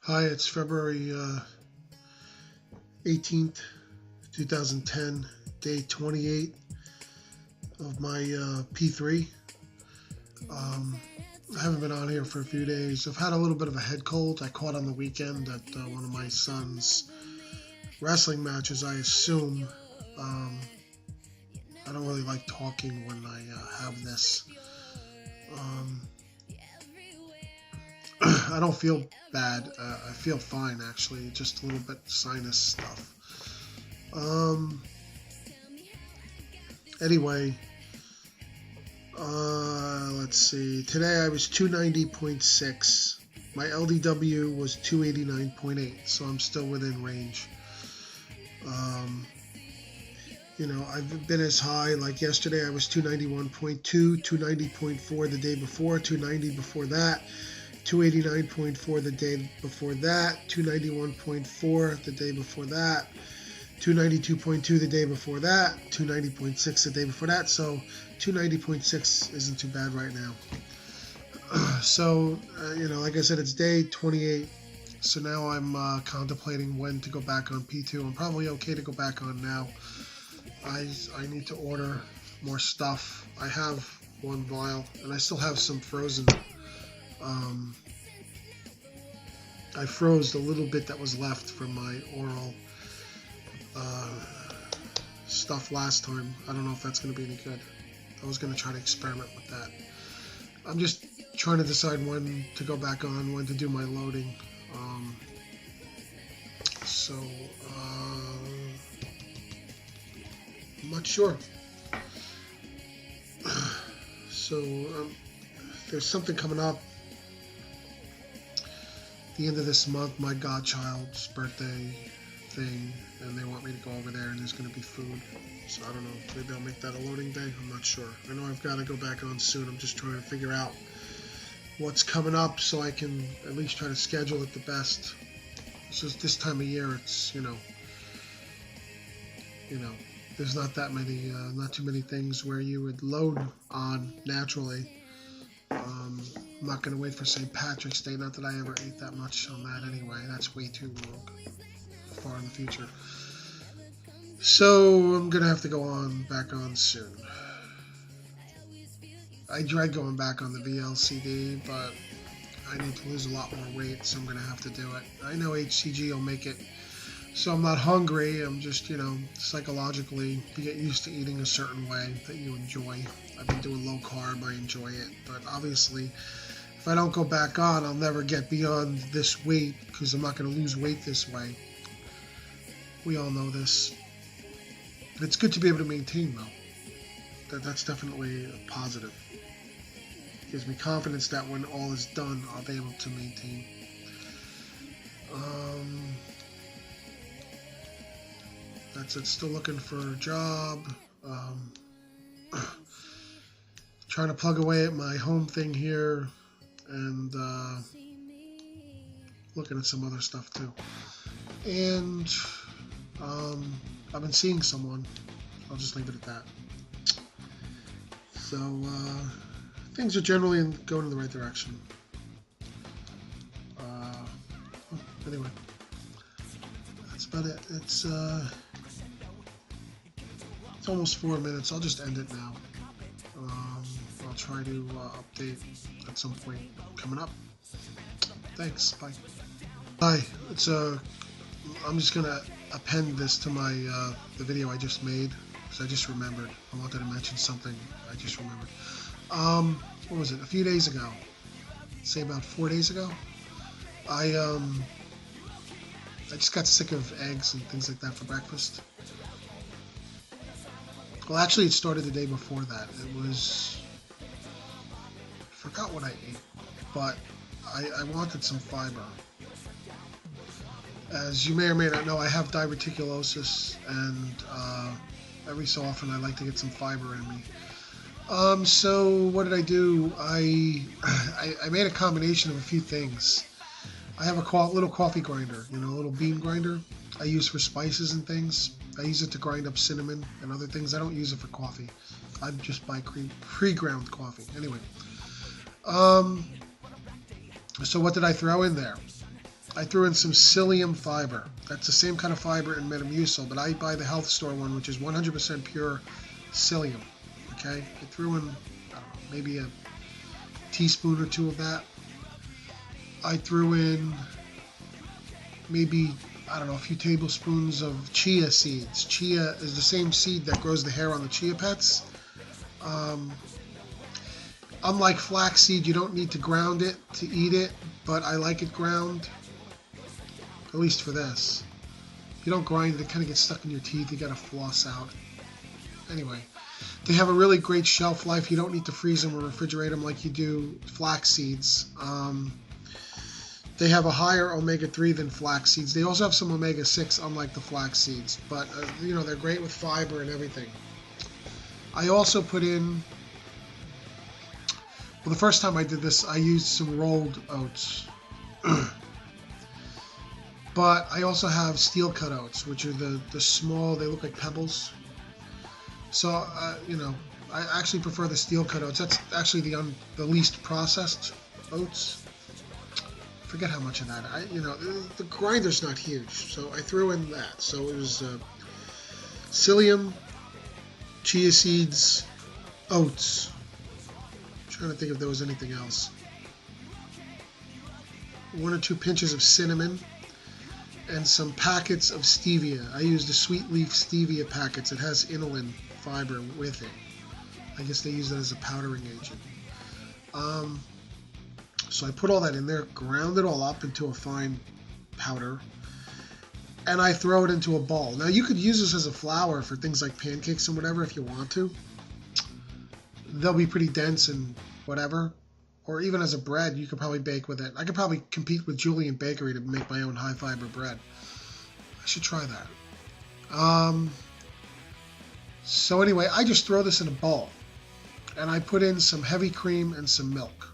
Hi, it's February 18th, 2010, day 28 of my P3. I haven't been on here for a few days. I've had a little bit of a head cold. I caught on the weekend at one of my son's wrestling matches, I assume. I don't really like talking when I have this. I don't feel bad. I feel fine, actually. Just a little bit sinus stuff. Anyway, let's see. Today I was 290.6. My LDW was 289.8, so I'm still within range. I've been as high, like yesterday I was 291.2, 290.4 the day before, 290 before that, 289.4 the day before that, 291.4 the day before that, 292.2 the day before that, 290.6 the day before that, so 290.6 isn't too bad right now. So, like I said, it's day 28, so now I'm contemplating when to go back on P2. I'm probably okay to go back on now. I need to order more stuff. I have one vial, and I still have some frozen. I froze the little bit that was left from my oral stuff last time. I don't know if that's going to be any good. I was going to try to experiment with that. I'm just trying to decide when to go back on, when to do my loading. I'm not sure. So there's something coming up at the end of this month, my godchild's birthday thing, and they want me to go over there, and there's going to be food. So I don't know, maybe I'll make that a loading day. I'm not sure. I know I've got to go back on soon. I'm just trying to figure out what's coming up so I can at least try to schedule it the best. It's just this time of year, it's there's not that many, not too many things where you would load on naturally. I'm not going to wait for St. Patrick's Day, not that I ever ate that much on that anyway. That's way too far in the future. So I'm going to have to go back on soon. I dread going back on the VLCD, but I need to lose a lot more weight, so I'm going to have to do it. I know HCG will make it so I'm not hungry. I'm just, psychologically, you get used to eating a certain way that you enjoy. I've been doing low carb. I enjoy it. But obviously, if I don't go back on, I'll never get beyond this weight because I'm not going to lose weight this way. We all know this. But it's good to be able to maintain, though. That's definitely a positive. It gives me confidence that when all is done, I'll be able to maintain. That's it. Still looking for a job. Trying to plug away at my home thing here, and looking at some other stuff too. And I've been seeing someone. I'll just leave it at that. So things are generally going in the right direction. Anyway, that's about it. It's almost 4 minutes. I'll just end it now. I'll try to update at some point coming up. Thanks. Bye. Hi. I'm just gonna append this to my the video I just made because I just remembered. I wanted to mention something. I just remembered. What was it? A few days ago. Say about 4 days ago. I just got sick of eggs and things like that for breakfast. Well, actually, it started the day before that. It was... I forgot what I ate, but I wanted some fiber. As you may or may not know, I have diverticulosis, and every so often I like to get some fiber in me. So what did I do? I made a combination of a few things. I have a little coffee grinder, a little bean grinder I use for spices and things. I use it to grind up cinnamon and other things. I don't use it for coffee. I just buy pre-ground coffee. Anyway, so what did I throw in there? I threw in some psyllium fiber. That's the same kind of fiber in Metamucil, but I buy the health store one, which is 100% pure psyllium. Okay, I threw in, I don't know, maybe a teaspoon or two of that. I threw in maybe, I don't know, a few tablespoons of chia seeds. Chia is the same seed that grows the hair on the chia pets. Unlike flaxseed, you don't need to ground it to eat it, but I like it ground, at least for this. If you don't grind it, it kind of gets stuck in your teeth. You got to floss out. Anyway, they have a really great shelf life. You don't need to freeze them or refrigerate them like you do flax seeds. They have a higher omega-3 than flax seeds. They also have some omega-6, unlike the flax seeds. But, you know, they're great with fiber and everything. I also put in... Well, the first time I did this, I used some rolled oats. But I also have steel-cut oats, which are the small, they look like pebbles. So, you know, I actually prefer the steel-cut oats. That's actually the least processed oats. I forget how much of that. You know, the grinder's not huge, so I threw in that. So it was psyllium, chia seeds, oats. Trying to think if there was anything else. 1 or 2 pinches of cinnamon and some packets of stevia. I used the sweet leaf stevia packets. It has inulin fiber with it. I guess they use that as a powdering agent. So I put all that in there, ground it all up into a fine powder, and I throw it into a bowl. Now you could use this as a flour for things like pancakes and whatever if you want to. They'll be pretty dense and whatever. Or even as a bread, you could probably bake with it. I could probably compete with Julian Bakery to make my own high-fiber bread. I should try that. So anyway, I just throw this in a bowl. And I put in some heavy cream and some milk.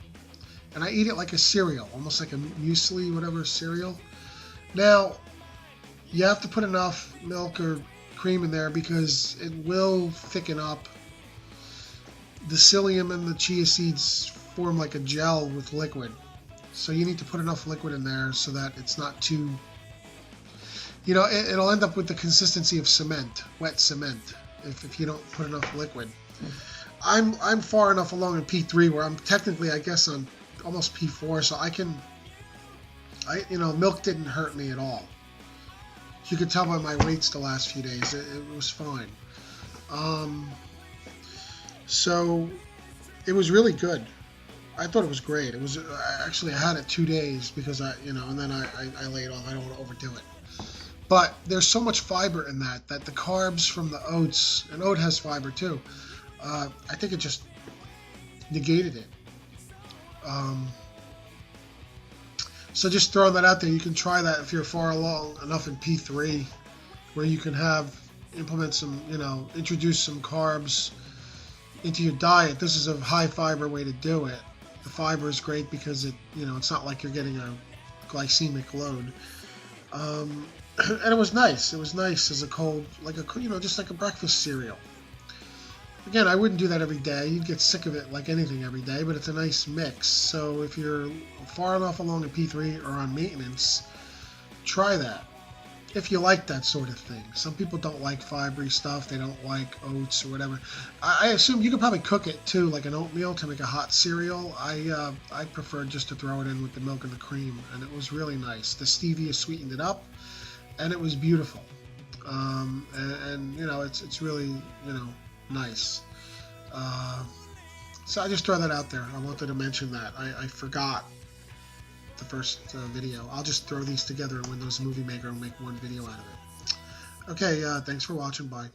And I eat it like a cereal, almost like a muesli, whatever, cereal. Now, you have to put enough milk or cream in there because it will thicken up. The psyllium and the chia seeds form like a gel with liquid. So you need to put enough liquid in there so that it's not too... You know, it'll end up with the consistency of cement, wet cement, if you don't put enough liquid. I'm far enough along in P3 where I'm technically, I guess, on almost P4, so you know, milk didn't hurt me at all. You could tell by my weights the last few days. It was fine. So it was really good. I thought it was great. It was actually, I had it 2 days because you know, and then I laid off. I don't want to overdo it. But there's so much fiber in that the carbs from the oats, and oat has fiber too, I think it just negated it. So just throwing that out there, you can try that if you're far along enough in P3 where you can implement some, you know, introduce some carbs into your diet. This is a high fiber way to do it. The fiber is great because you know, it's not like you're getting a glycemic load. And it was nice. It was nice as a cold, like you know, just like a breakfast cereal. Again, I wouldn't do that every day. You'd get sick of it like anything every day, but it's a nice mix. So if you're far enough along in P3 or on maintenance, try that. If you like that sort of thing. Some people don't like fibery stuff. They don't like oats or whatever. I assume you could probably cook it too, like an oatmeal to make a hot cereal. I preferred just to throw it in with the milk and the cream, and it was really nice. The stevia sweetened it up, and it was beautiful. And you know, it's really, you know, nice. So I just throw that out there. I wanted to mention that. I forgot the first video. I'll just throw these together in Windows Movie Maker and make one video out of it. Okay, thanks for watching. Bye.